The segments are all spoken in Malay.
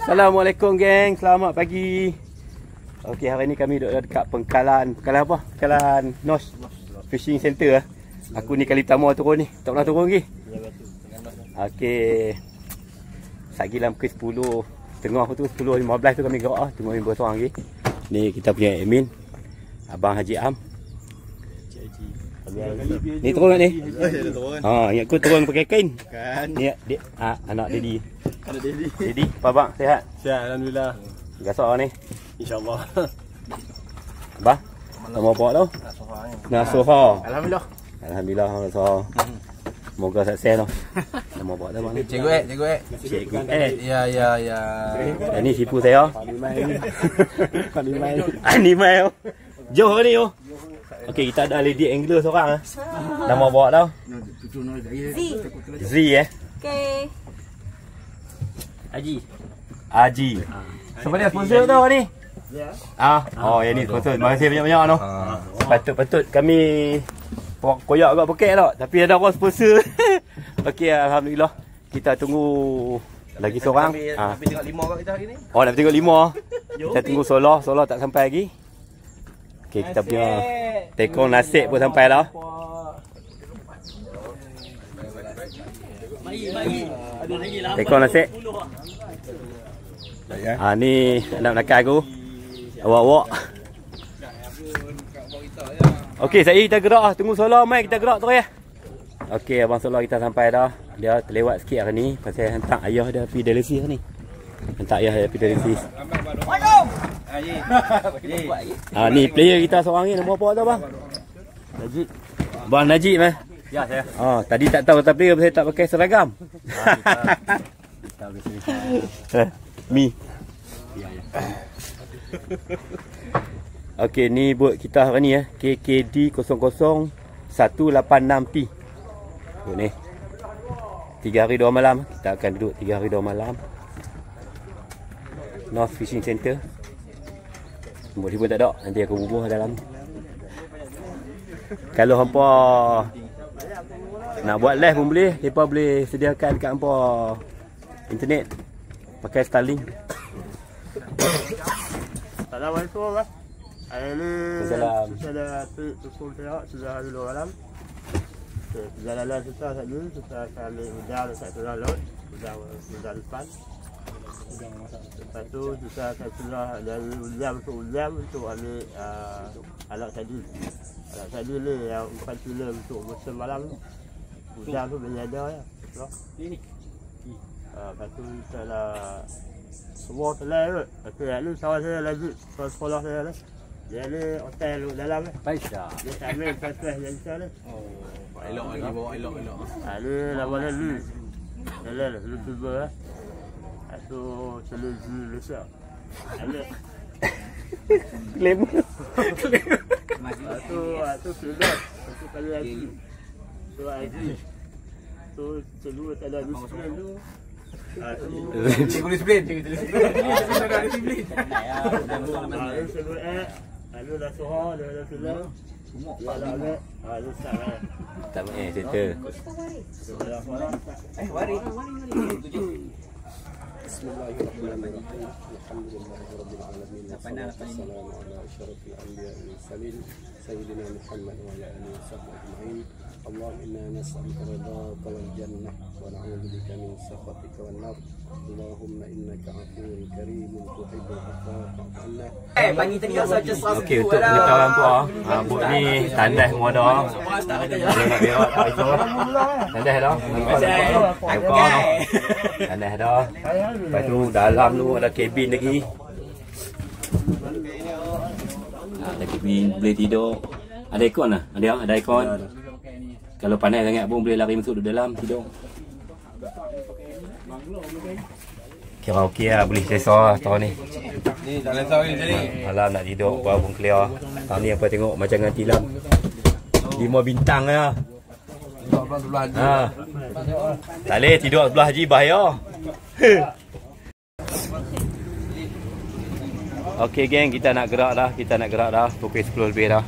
Assalamualaikum geng, selamat pagi. Okey, hari ni kami duduk dekat pengkalan apa? Pengkalan Nos Fishing Center lah. Aku ni kali pertama turun ni, tak pernah turun lagi. Okey. Sagi dalam ke 10 tengah tu 10.15 tu kami gerak lah, tengok member seorang lagi. Ni kita punya admin Abang Haji Am. Ni turun tak ni? Ha, ingat aku turun pakai kain. Bukan. Ni anak Dedi. Ada Dedi. Dedi, apa bang? Sihat? Sihat, alhamdulillah. Gasak ni. InsyaAllah. Abah, nama apa tu? Nasuha. Alhamdulillah. Alhamdulillah, Nasuha. Semoga sukses tu. Nama apa tu bang ni? Cikgu Cikgu Ya. Ini sipu saya. Animai. Jauh ni yo. Okey, kita ada lady angler seorang. Nama bawa tau? Z Okay. Haji. Siapa dia sponsor tu ni? Oh, yang ni sponsor. Terima kasih banyak-banyak tu. Patut-patut kami koyak agak pokek tak, tapi ada orang sponsor. Okey, alhamdulillah. Kita tunggu lagi seorang. Tapi tengok 5 kat kita hari ni. Oh, nak tengok 5. Kita tunggu Solar tak sampai lagi. Okey, kita punya tekong nasib pun sampai dah. Tekong nasib. Ni anak nakal aku. Awak-awak. Okey, kita gerak lah. Tunggu Solar mai kita gerak terus ya. Okey, abang Solar kita sampai dah. Dia terlewat sikit hari ni pasal hantar ayah dia pergi dialisis ni. Hantar ayah dia pergi dialisis. Ni player kita seorang ni, nombor apa tu bang? Najib. Bang Najib meh. Ya, saya. Tadi tak tahu tapi saya tak pakai seragam. Mi. Ya. Okey, ni buat kita hari ni KKD 00-186P. Buat ni. 3 hari 2 malam. Kita akan duduk 3 hari 2 malam. North Fishing Center. Buat dia pun tak ada. Nanti aku bubuh dalam. Kalau hampa nak buat live pun boleh. Mereka boleh sediakan dekat hampa internet. Pakai Starlink. Assalamualaikum. Hari ni Salam. Saya ada tukul tengok sudah hari 2 malam. Perjalanan kita tadi kita akan ambil udang dekat tengah laut. Udang depan. Lepas tu kita akan keluar dari uliam untuk ambil alat tadi. Alat tadi ni yang 4 kilo untuk musim malam. Udang tu boleh ada ya. Lepas tu kita nak semua telai kot. Okey, ni kawan saya lagi sekolah saya ni. Dia ni hotel dalam ni. Baiklah. Dia tak ambil proses yang kita ni. Elok lagi bawa elok. Ni nama dia Lu. Dia ni YouTuber lah. Itu televisi Malaysia. Klaim. Itu sudah. Itu kali lagi. Itu lagi. Itu kedua tak ada disiplin tu. Cikgu disiplin. Lalu dah soha, dah film. Dia dah ambil. Dia start. Tak main cerita. Wari. Bismillahirrahmanirrahim. Alhamdulillahirabbil alamin. Wassalamu ala asyrafil anbiya'i wal mursalin sayyidina Muhammad wa ala alihi washabbihi ajma'in. Allahumma inna nas'aluka ridhaka wal jannah wa na'udzu bika min sakhatika wan nar. Allahumma innaka 'afuwwun karimun tuhibbul 'afwa fa'fu 'anna. Pagi tadi saja satu. Okey, untuk pengetahuan puan, buat ni tandas semua dah. Kalau nak berak tak itu. Tandas dah. Angkor. Tandas dah. Lepas tu dalam tu ada kabin lagi. Ada kabin boleh tidur. Ada aircon lah. Ada aircon. Kalau panas sangat pun boleh lari masuk dalam tidur. Kira okey lah, boleh selesa lah tahun ni. Ni tak lesau ni jadi. Malam nak tidur, bawah pun clear. Tahun ni apa tengok macam dengan tilam. 5 bintang lah. Tak boleh tidur sebelah Haji, bahaya. Okey geng, kita nak gerak dah. Pukul 10 lebih dah.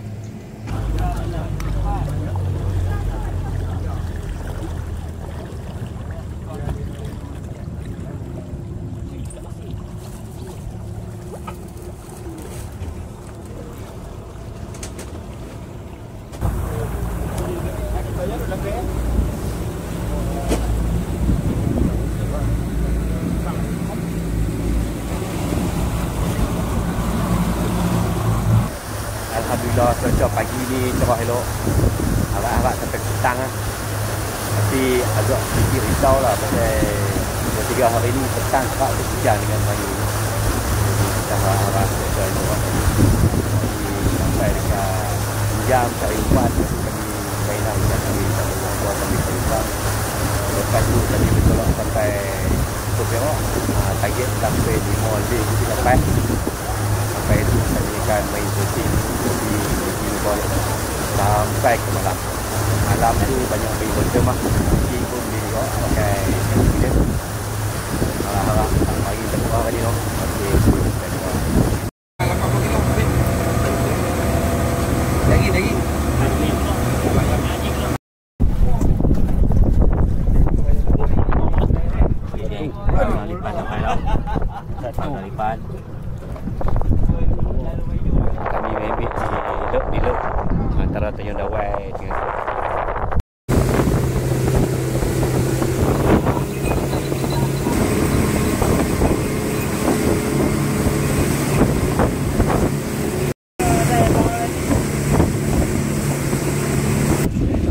cuaca pagi ni cerah elok. Harap-harap sampai petang lah. Tapi agak sedikit risau lah pasal 2-3 hari ni petang kerap hujan dengan Melayu. Jadi kita harap-harap cuaca elok. Sampai dekat jam cari umpan, kami mainan dengan kami buat kami cari umpan. Lepas tu kami bertolak sampai Perak. Target sampai 5 lebih kita dapat. Sampai itu kami akan main shooting di bawah sampai ke malam. Malam tu banyak beri bottom lah. Shooting pun boleh juga pakai dia. Harap-harap hari tengah tadi no. Okey, Lagi. lipat sampai dah. Lipat. Kami ambil di lep antara Tanjung Dawai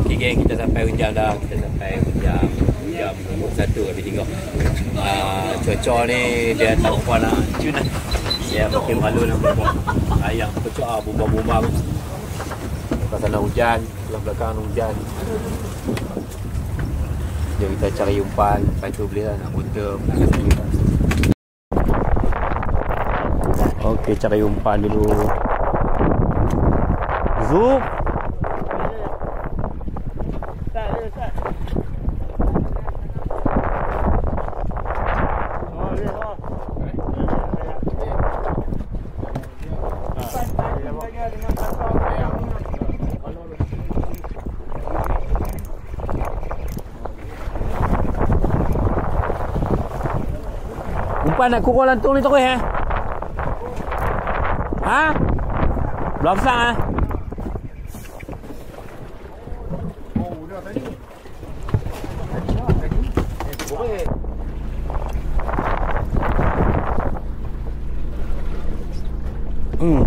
dengan kita sampai Unjam dah. Kita sampai Unjam nombor 1 kami tengok. Cuaca ni dia tak apa nak cun lah. Dia makin malu nak buat ayam pecah bomba-bomba tu. Lepas sana hujan, belah belakang hujan. Jom kita cari umpan. Lepas tu boleh lah nak bottom, nak kasi umpan. Okey, cari umpan dulu. Zoom. Umpan nak kurang lantung ni terus ha? Belum sang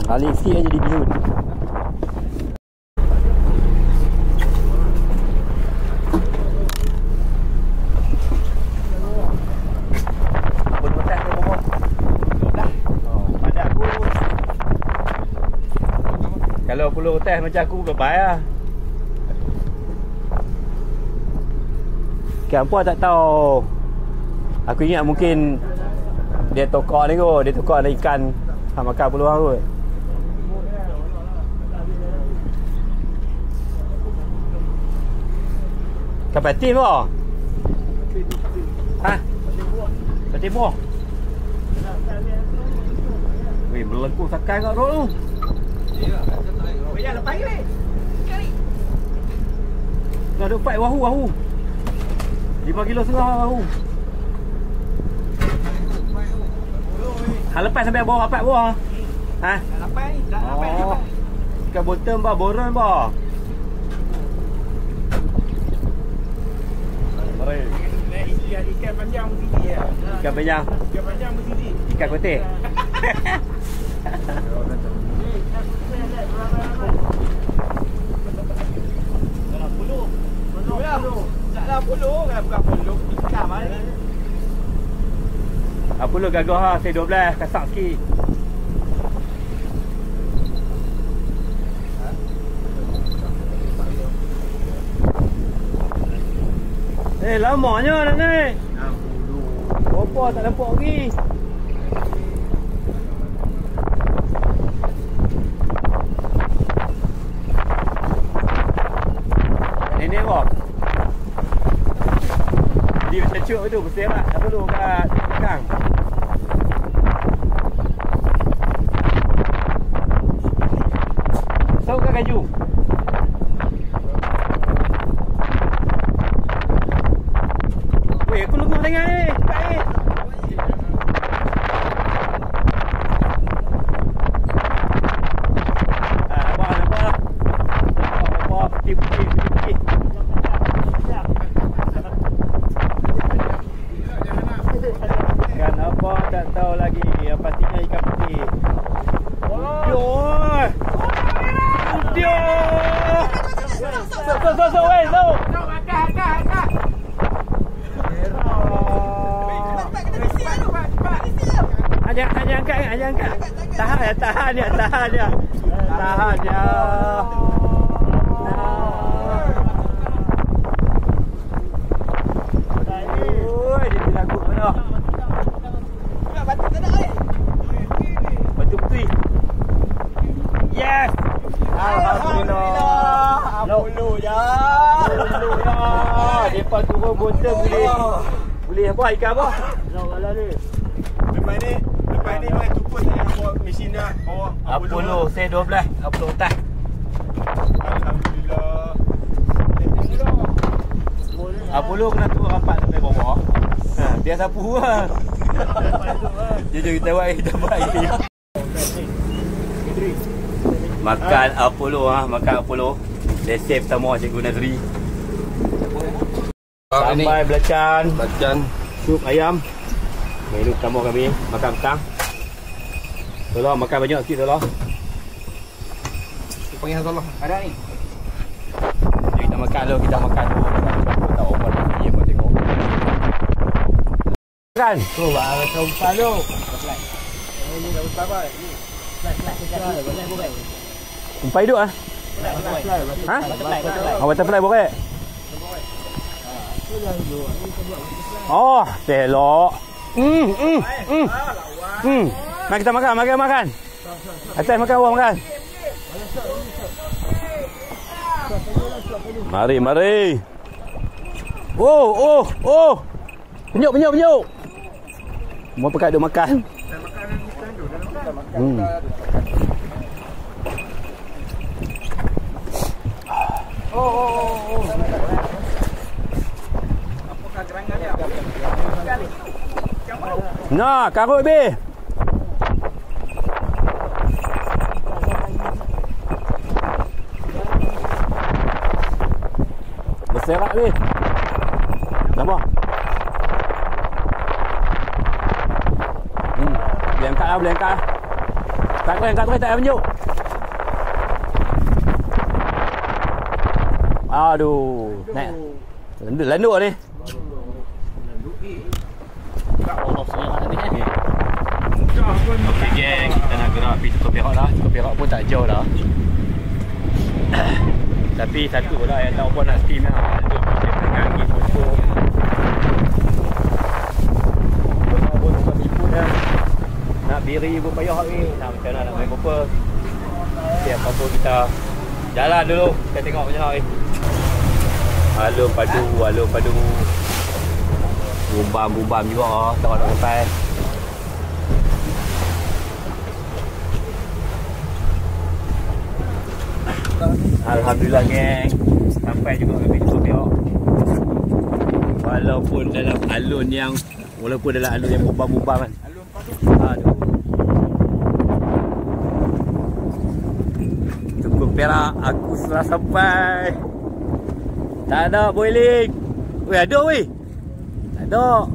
Alik sikit aja di bihun. Kalau puluh teh macam aku berapa lah. Kenapa tak tahu. Aku ingat mungkin dia tokak ni kot. Dia tokak ada ikan makan puluh orang kot. Kapatin apa? Ha? Patin buah? Weh, berlengkung sakai kat dulu. Ya, lepas ni. Cari. Dah dapat wahu. 5 kilo setengah wahu. Lepas sampai bawah rapat bawah. Ha? Dah lepas ni, dah lepas. Ikan bottom bah, boron bah. Mari. Ikan panjang mesti dia. Ikan panjang. Ikan panjang mesti dia. Ikan putih. Taklah puluh kan, bukan puluh. Ikan mana? Apa lu gagah lah, saya 12, kasak sikit. Lamanya nak naik. 60. Berapa tak nampak lagi. Nenek apa? Dia macam cuk tu, berserak. Tak perlu kat belakang. Tahu kat kaju? Weh, aku lugu tengah ni. Baik. Nampak. Nampak putih. Kan apa tak tahu lagi. Yang pastinya ikan putih. Dia. Hanya angkat. Tahan dia. Oi, dia berlagu mana? Batu tak ada air. Batu putih. Yes. Alhamdulillah. Apolo ya. Depa turun botol boleh apa ikan apa? Kalau ni. Lepas ni mai tuput saya bawa mesin dah. Bawa Apolo saya 12. Apolo atas. Alhamdulillah. Apolo kena turun rapat sampai bawah. Dia sapu lah. Jom kita buat air. Makan Apolo makan Apolo. Resep pertama Cikgu Nazri. Sambal belacan, sup ayam. Menu pertama kami makan petang. Tolong makan banyak sikit tolong. Panggil tolong. Ada ni. Kita makan dulu. Kita tak open lagi apa tengok. Makan. Tu baru umpan tu. Ini dah usah apa? Umpai duduk butterfly borek. Oh, selok. Mari kita makan. Atas makan, bawah makan. Mari. Oh. Penyuk. Mau pekat duk makan. Apakah gerangan dia? Nah, karut be. Berserak be. Nama? Boleh angkat. Tak terus tak menjuk. Aduh, naik. Landuk ni. Okey geng, kita nak gerak pergi Cukup Perak lah. Cukup Perak pun tak jauh dah. Tapi satu lah yang tahu pun nak steam lah. Dia tengah pergi pokok. Pun bukan tipu dah. Nak biri pun payah ni. Nak macam mana nak main apa. Okay, apa-apa kita jalan dulu. Kita tengok macam mana ni. Alun padu. Bumbam juga. Tak nak sampai. Alhamdulillah geng. Sampai juga kami Cukup Perak. Walaupun dalam alun yang bumbam-bumbam kan. Alun padu. Aduh. Cukup Perak, aku sudah sampai. Tak ada boiling. Weh, ada weh. Tak ada.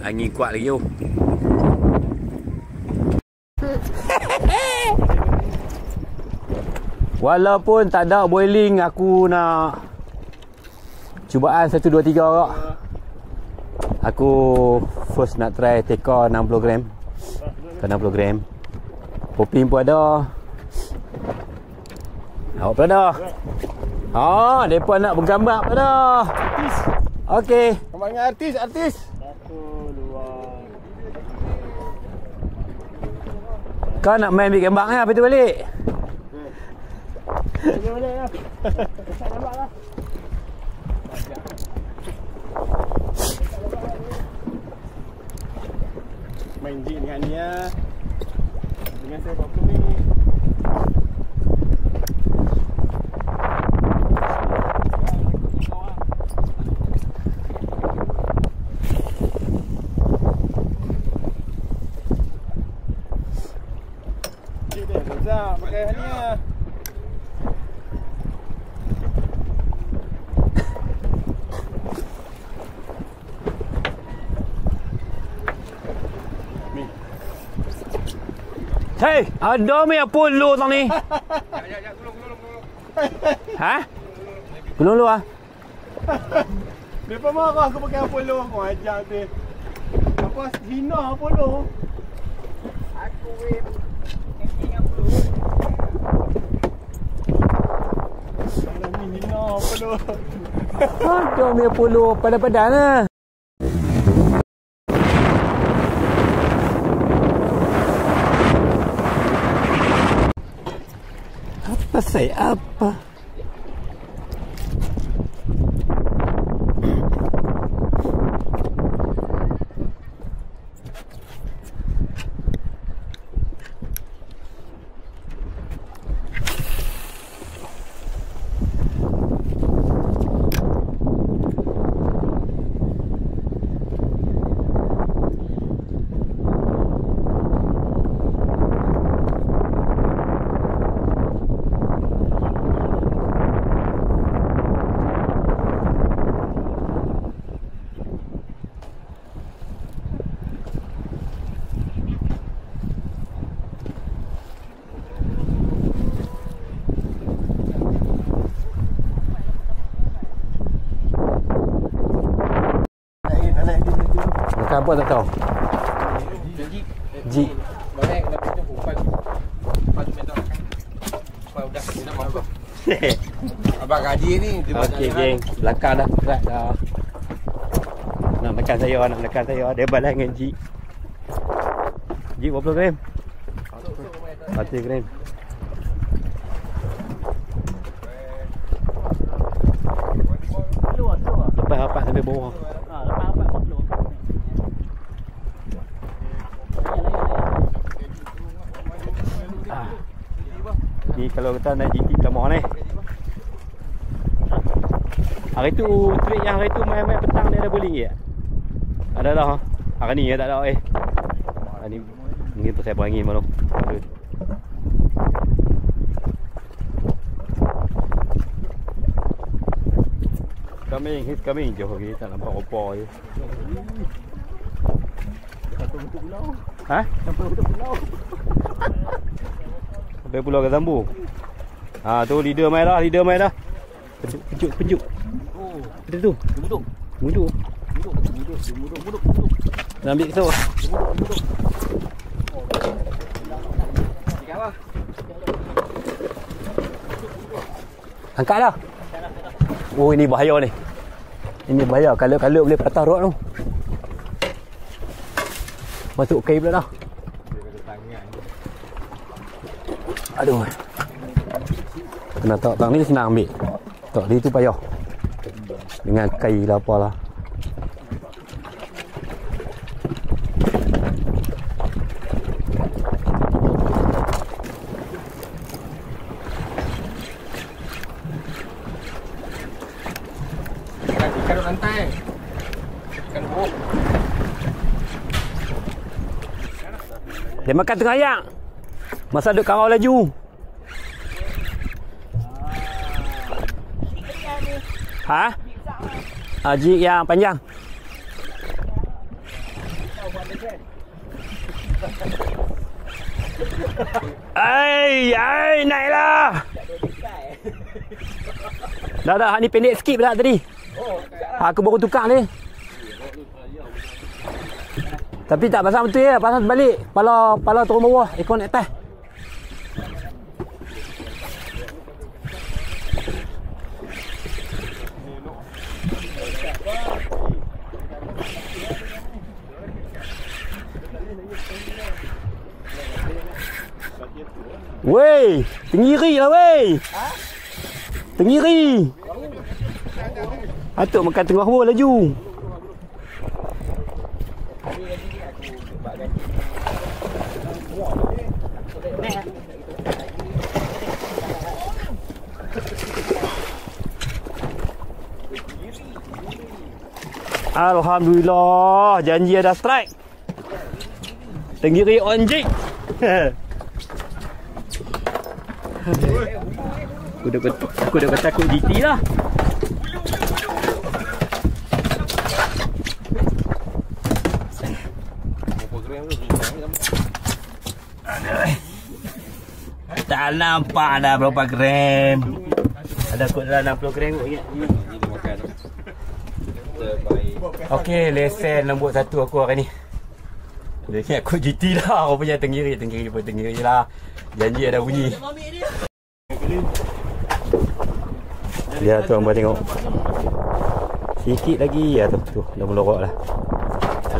Angin kuat lagi tu. Walaupun tak ada boiling, aku nak cubaan 1, 2, 3 kak. Aku first nak try teka 60 gram. 60 gram. Popping pun ada. Awak pun ada. Mereka nak bergambar pun ada. Okey. Kembali dengan artis. 1, 2. Kau nak main ambil gambar kan? Apa tu balik? Boleh lah. Tak nampak lah. Main jig dengan ni ya. Dengan saya buat ni. Pakai ni ya. Hei, ada yang puluh tang ni. Ha? Gulung lu ah. Depa marah aku pakai Apollo, aku ajar dia. Apa hina Apollo? Aku ranking Apollo. Ini hina Apollo. Ada yang puluh padan-padan lah. Apa saya apa? Apa tak tahu? Jeep. Abang gaji ni dia okey geng, belakang dah berat dah. Nak menekan saya, dia balas dengan Jeep. Jeep berapa gram? 100 gram. Lepas rapat sampai bawah. Ni kalau kita naik GT Kelamar ni. Hari tu trip yang hari tu main petang dia ada bowling ke? Ada dah. Hari ni tak ada Hari ni mungkin pasal angin malu. Coming jauh lagi tak nampak apa je. Satu bentuk pulau. Ha? Sampai bentuk pulau. Sampai Pulau Gazambu. Ha tu leader mai dah. Penjuk. Oh, ada tu. Muduk. Nak ambil tu. Angkat dah. Oh ini bahaya ni. Ini bahaya kalau boleh patah rod tu. Masuk kail pula dah. Aduh. Kena tak ni senang ambil. Tak dia tu payah. Dengan kail lah apalah. ikan lantai. Ikan buruk. Dia makan tengah ayak. Masa duk kawal laju. Ha? Jig yang panjang. Ai, naiklah. Dah, ni pendek sikit pula tadi. Aku baru tukar ni. Tapi tak pasang betul ya, pasang balik. Pala turun bawah, ekor naik atas. Wey, tenggiri lah wey. Tenggiri. Atuk makan tengah bawah laju. Alhamdulillah, janji ada strike. Tenggiri on jig. Aku dah takut GT lah. Berapa gram tu? Tak nampak dah berapa gram. Ada kot dalam 60 gram kot ingat. Kita makan. Terbaik. Okey, lesen nombor 1 aku hari ni. Dia ingat aku GT dah. Rupanya tenggiri lah. Janji ada bunyi. Ya tu hangpa tengok. Sikit lagi ya tu dah melorok dah.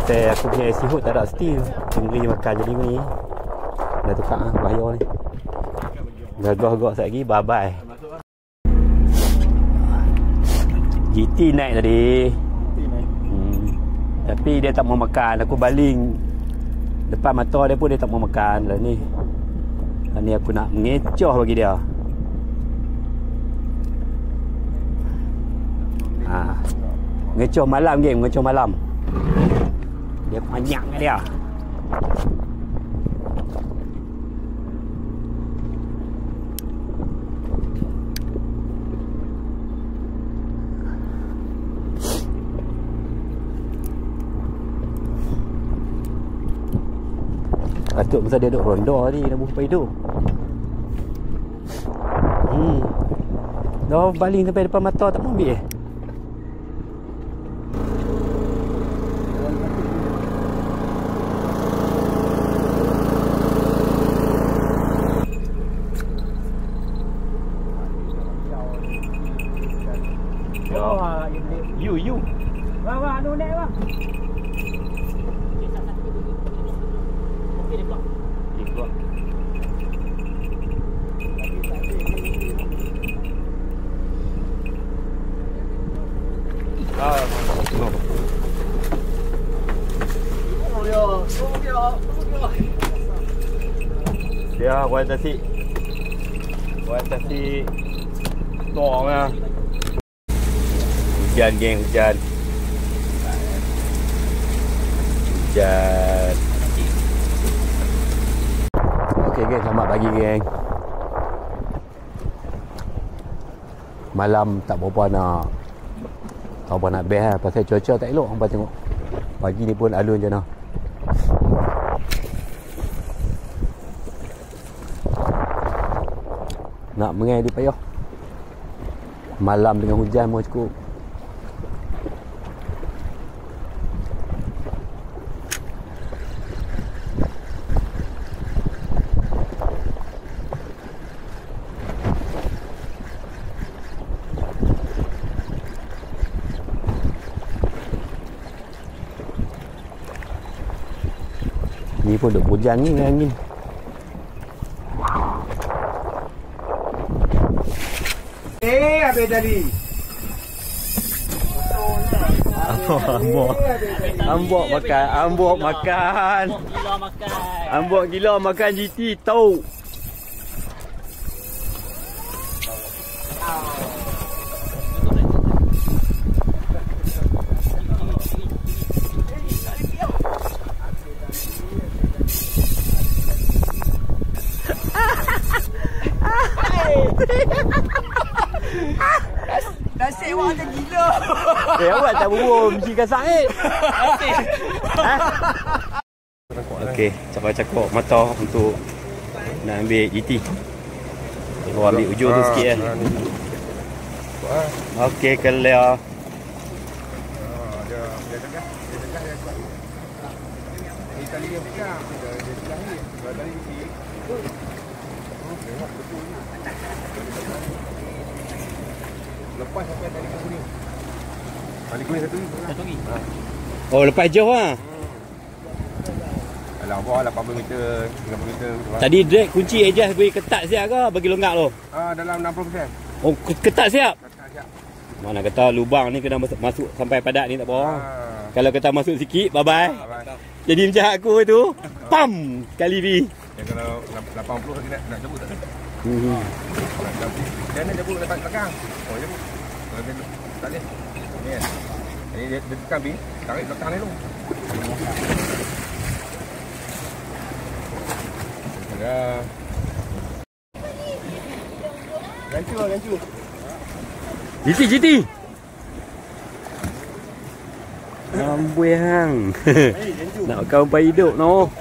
Saya aku punya sihut tak ada steel. Tenggiri makan jadi ni. Dah tukar bahaya ni. Gagah-gagah sekejap lagi bye bye. GT naik tadi. Tapi dia tak mau makan. Aku baling depan mata dia pun dia tak mau makan lah ni. Ni aku nak mengecoh bagi dia. Mengecoh malam game, mengecoh malam. Dia banyak dengan dia. Patut masa dia duduk ronda ni dah berapa hidup. Dah baling sampai depan mata tak mau ambil. You. Wah, anu naik bang. Dia kualitasi tong lah. Hujan geng, hujan. Okey geng, selamat pagi geng. Malam tak berapa nak best lah. Pasal cuaca tak elok. Hampa tengok pagi ni pun alun je nah. Nak mengai dia payah. Malam dengan hujan pun cukup. Ni pun duk bujang ni dengan angin. Habis tadi. Ambok makan. Ambok gila makan GT tau. Nasib awak macam gila. Awak tak bubuh mesti kasak ni. Okey, cakap-cakap mata untuk nak ambil GT. Kita ambil ujung tu sikit Okey, clear. Lepas sampai tadi ke kuning. Tadi kuning satu lagi. Oh, lepas jauh lah. Alah, bawah 80 meter, 50 meter. Tadi drag kunci adjust bagi ketat siap ke bagi longgak tu? Dalam 60%. Oh, ketat siap. Ketat siap. Mana kata lubang ni kena masuk sampai padat ni tak apa. Kalau kata masuk sikit, bye-bye. Jadi macam aku tu, pam sekali ni. Ya kalau 80 lagi nak jemput tak? Dia nak jemput dekat belakang. Oh, jemput. Kalau dia tak boleh. Ni kan. Ini dia tekan bi, tarik belakang ni dulu. Ya. Gancu. GT. Amboi hang. Nak kau umpai hidup no.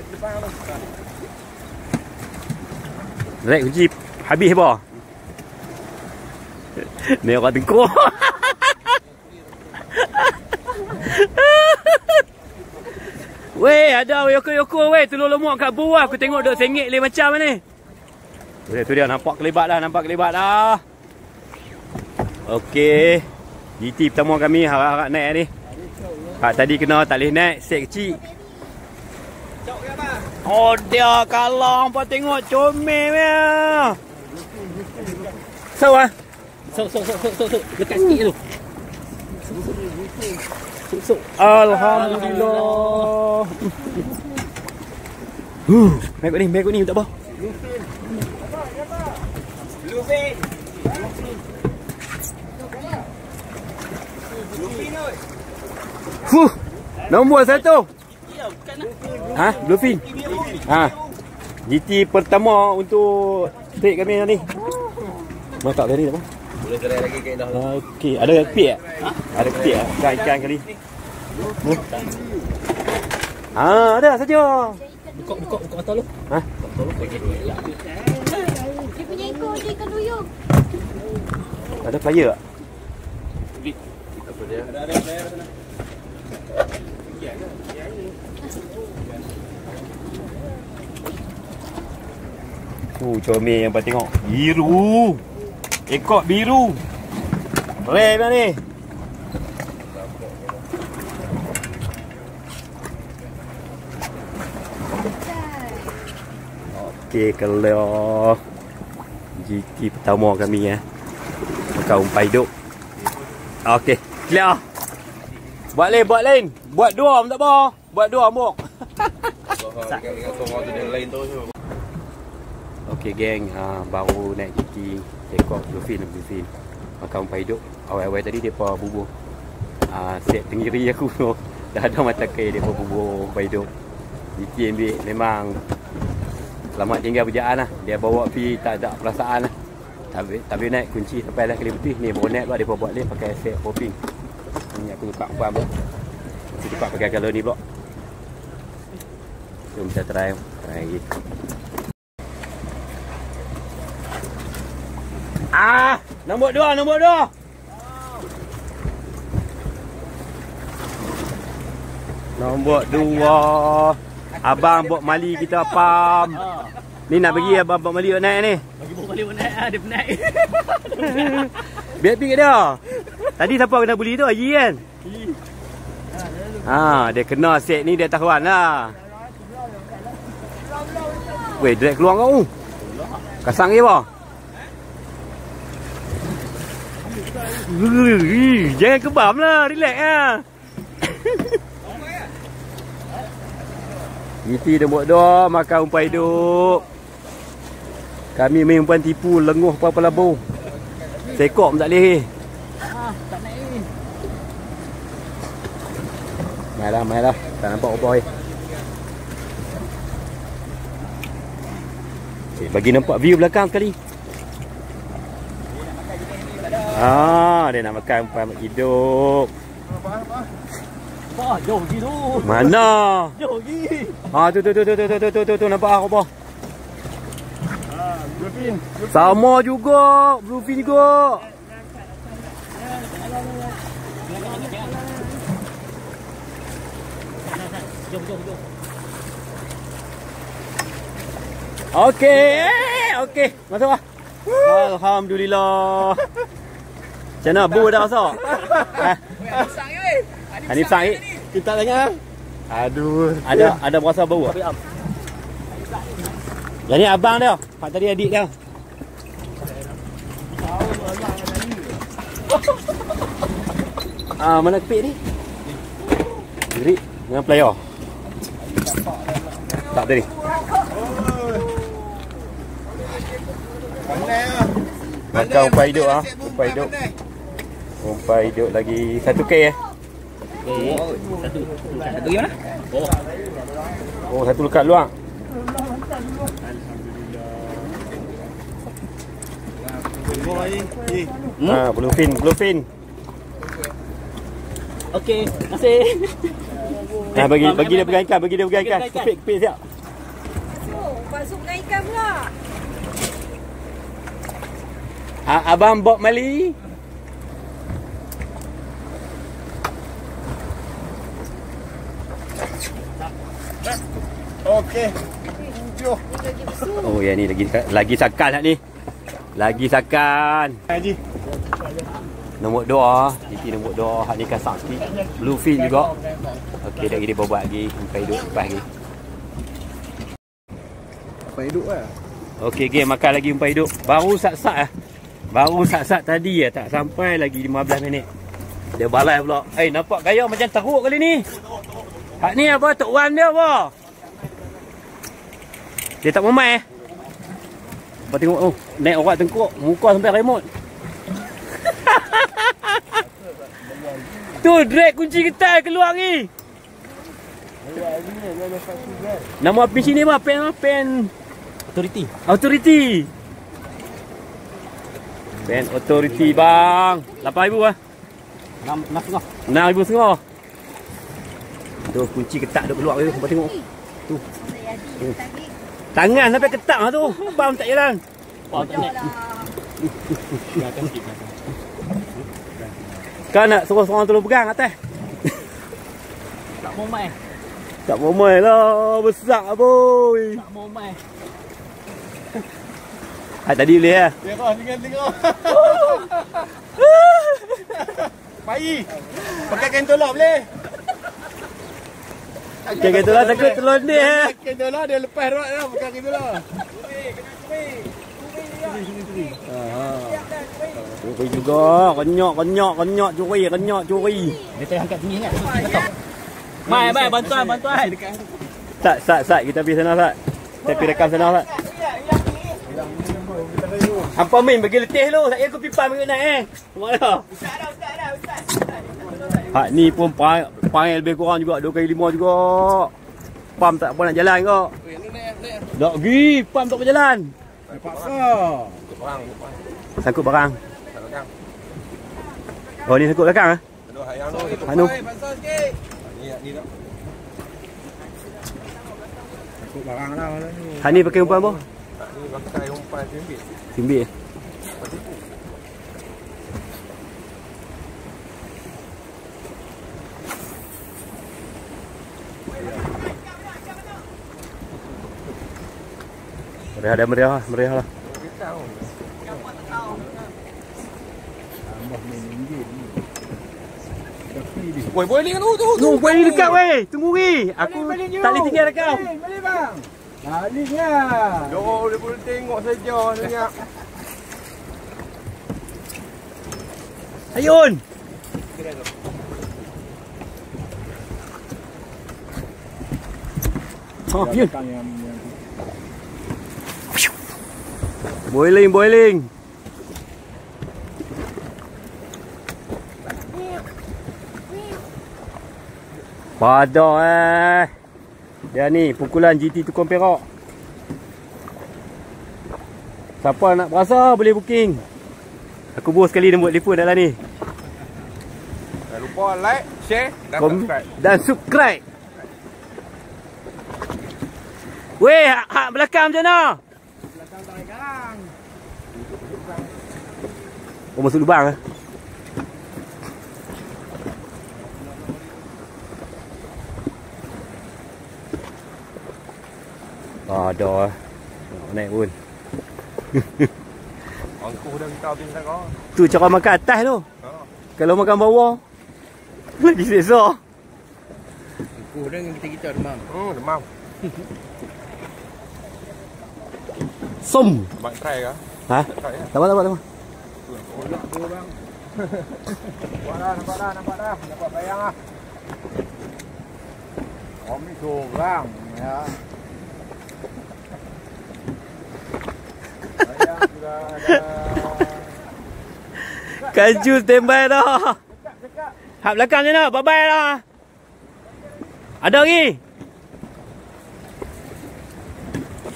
Rek kunci habis apa? Ni orang tengkuk. Weh, ada yoko-yoko weh, telur lemuk kat bawah. Aku tengok duk sengit le macam ni. Tu dia nampak kelebat dah, Okey. GT pertama kami harap-harap naik ni. Hak tadi kena tak boleh naik, set kecil. Oh dia kalah, hampa tengok comel dia. So ah. So. Dekat sikit tu. So. Alhamdulillah. Mekut ni tak apa. Bluefin. Nombor 1. Ha, Bluefin. Ha. GT pertama untuk stage kami ni. Masak tadi apa? Boleh gerai lagi kat dah. Okey, ada kepik tak? Ha? Ada kepik tak? Ikan kali. Ada saja. Buka mata lu. Ha? Dia punya ekor dia ikan duyung. Ada player tak? Apa dia? Ada player sana. Comel yang patut tengok. Biru. Ekor biru. Rare dah ni. Okey, kalau GT pertama kami ya. Makan umpai hidup. Okey, clear. Buat lain. Buat dua tak apa. Buat dua mok. Ingat orang tu yang lain tu. Okey geng, baru naik GT Tekok Bluefin. Makan umpai hidup. Awal-awal tadi depa bubuh. Set tenggiri aku tu. Dah ada mata kai depa bubuh umpai hidup. GT ambil memang selamat tinggal berjaan lah. Dia bawa pergi tak ada perasaan lah. Tapi naik kunci sampai lah kali putih ni bonet pula depa buat dia pakai set popping. Ni aku tukar umpan pula. Aku tukar pakai color ni pula. Jom kita try lagi. Nombor 2. Nombor 2. Abang Bok Mali kita pam. Ni nak bagi abang Bok Mali naik ni. Bagi Bok Mali naik dia penat. Biar pergi dia. Tadi siapa kena buli tu? Haji kan? Dia kena set ni dia tahuan lah. Weh, direct keluar kau. Kasang dia apa? Jangan kebam lah, relax lah. GT nombor 2 makan umpan hidup. Kami main umpan tipu lenguh apa-apa labu. Sekok pun tak boleh. Tak naik. Mai lah. Tak nampak apa ni. Okay, bagi nampak view belakang sekali. Dia nak makan umpan hidup. Jauh pergi tu. Mana? Jauh pergi. Tu nampak apa? Bluefin. Sama juga, Bluefin juga. Jom. Okey. Masuk lah. Alhamdulillah. Macam mana? Bu dah masak? Hanif sang ni. Kita tengah. Aduh. Ada berasa bau tak? Yang ni abang dia. Pak tadi adik dia. Mana kepik ni? Gerik dengan player. Tak tadi. Makan umpan hidup Umpan hidup lagi 1K Satu pergi mana? satu lekat luar. Bluefin. Okey, masih. Bagi dia pegang ikan, Kepik siap. Masuk dengan ikan pula. Abang Bob Mali. Okey. 7. Oh ya ni lagi sakan nak ni. Lagi sakan. Haji. Nombor 2. Titi nombor 2. Hak ni kasak sikit. Bluefin juga. Okey dah dia buat lagi. Sampai duduk lepas lagi. Umpan hidup lah. Okey game makan lagi umpan hidup. Baru sat-sat lah. Baru sat-sat tadi tak sampai lagi 15 minit. Dia balai pula. Nampak gaya macam teruk kali ni. Hak ni apa? Tok Wan dia apa? Dia tak memai Kau tengok naik orang tengkuk. Muka sampai remote. Tu drag kunci getai keluar ni. Nama pen sini apa? Pen Authority. Pen Authority bang. 8,000 lah. 6,500. Tu kunci ketak duk keluar tu. Kau tengok. Tu. Tangan sampai ketak lah tu. Bam tak jalan. Kau nak suruh seorang tolong pegang atas. Tak mau mai. Tak mau main lah. Besar boy. Tak mau mai. Tadi boleh lah. Tengok. Bayi. Pakai kain tolak boleh? Okay, gitu lah. Takut telur ni Kain tolak dia lepas rod dah. Pakai kain tolak. Curi juga. Kenyok curi. Dia tengah angkat tinggi kan. Mai bantuan. Sat. Kita pergi sana Sat. Kita pergi rekam sana Sat. Hampa main bagi letih lu. Tak payah aku pipan bagi naik Tengok dah. Hak ni pun panggil lebih kurang juga 2x5 juga. Pam tak apa nak jalan kau. Tak pergi. Pam tak apa jalan. Paksa. Sangkut barang. Oh ni sangkut belakang ah. Anu. Ni tak. Sangkut barang lah. Hak ni pakai umpan apa? Ni pakai umpan simbit. Simbit. Meriah lah. Woi, boiling tu. Boleh dekat weh. Tunggu weh. Aku tak boleh tinggal rekam. Boleh bang. Baliklah. Dia boleh tengok saja senyap. Ayun. Ayun. Boiling. Padah dia ni pukulan GT Tukang Perak. Siapa nak berasa boleh booking. Aku bos sekali nombor telefon dalam ni. Jangan lupa like, share dan subscribe. Weh, hak belakang macam mana? Belakang tak garang. Oh, masuk lubang ah. Ada naik pun. Angkuh dah kita habis dah kau. Tu cara makan atas tu. Kalau makan bawah lagi selesa. Angkuh dah kita demam. Demam. Som. Mak try ke? Ha? Tak apa. Olak tu bang. Nampak dah. Dapat bayang ah. Kami seorang ya. Bayang sudah ada. Kaju standby dah. Hak belakang je nak. Bye-bye dah. Ada lagi?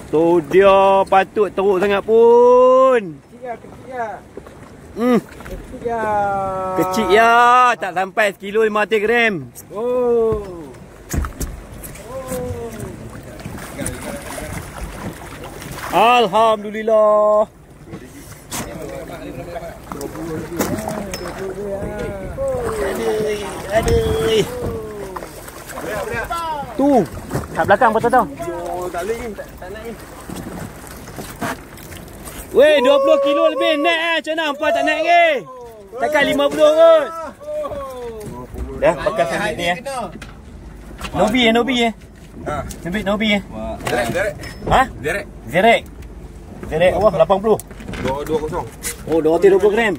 Tu dia patut teruk sangat pun. Kecil ya. Kecil ya. Tak sampai 1 kilo 500 gram. Oh. Alhamdulillah. Aduh. Tu. Kat belakang betul tau. Oh, tak boleh ni. Tak naik ni. Weh, 20 kilo lebih naik ah. Macam mana hampa tak naik ke? Takkan 50 kot. Dah pakai sabit ni Nobi eh. Ha. Sabit Nobi eh. Derek. Ha? Derek. Zerek awak 80. 220. Oh, 220 gram.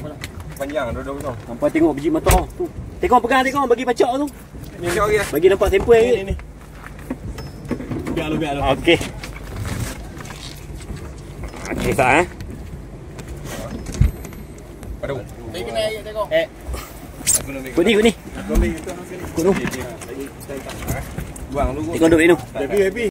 Panjang 220. Hampa tengok biji motor tu. Tengok pegang bagi pacak tu. Ni kau ya. Bagi nampak sampel ni. Biar lu. Okey. Okey sah Aduh. Kut ni. Kut tu. Buang dulu. Tengok duduk ni tu. Happy.